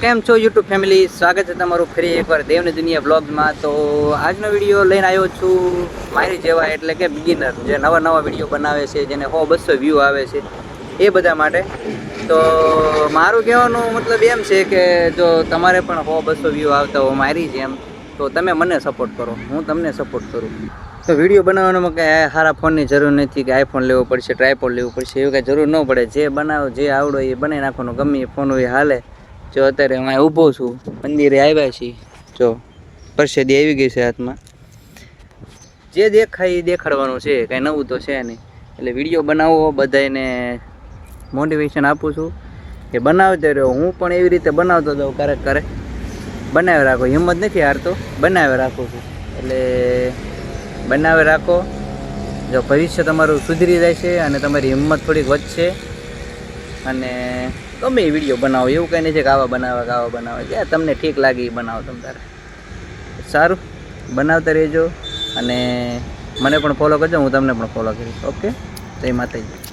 કેમ છો YouTube family, સ્વાગત છે તમારું ફરી એકવાર દેવની દુનિયા બ્લોગમાં। તો આજનો વિડીયો લઈને આવ્યો છું મારી જેવા એટલે કે બિગિનર જે નવા વિડીયો બનાવે છે, જેને 100-200 વ્યૂ આવે છે એ બધા માટે। તો મારું કહેવાનું મતલબ એમ છે કે જો તમારે પણ 100-200 વ્યૂ આવતા હો મારી જેમ, તો તમે મને સપોર્ટ કરો, હું તમને સપોર્ટ કરું। તો વિડીયો બનાવવામાં કંઈ સારા ફોનની જરૂર નથી કે આઈફોન લેવો પડશે, ટ્રાયપોડ લેવું પડશે, એવું કાંઈ જરૂર ન પડે। જે બનાવો, જે આવડો એ બનાવી નાખવાનું, ગમે એ ફોન હોય હાલે। જો અત્યારે હું ઊભો છું, મંદિરે આવ્યા છીએ, જો પ્રસાદી આવી ગઈ છે હાથમાં। જે દેખાય એ દેખાડવાનું છે, કાંઈ નવું તો છે નહીં। એટલે વિડીયો બનાવો, બધાને મોટિવેશન આપું છું કે બનાવતો રહ્યો। હું પણ એવી રીતે બનાવતો હતો, ક્યારેક બનાવી રાખો, હિંમત નથી હારતો, બનાવી રાખું છું। એટલે બનાવી રાખો, જો ભવિષ્ય તમારું સુધરી જાય છે અને તમારી હિંમત થોડીક વધશે। અને ગમે એ વિડીયો બનાવો, એવું કંઈ નથી કે આવા બનાવે, જ્યાં તમને ઠીક લાગે એ બનાવો તમે તારે। સારું, બનાવતા રહેજો અને મને પણ ફોલો કરજો, હું તમને પણ ફોલો કરીશ। ઓકે, જય માતાજી।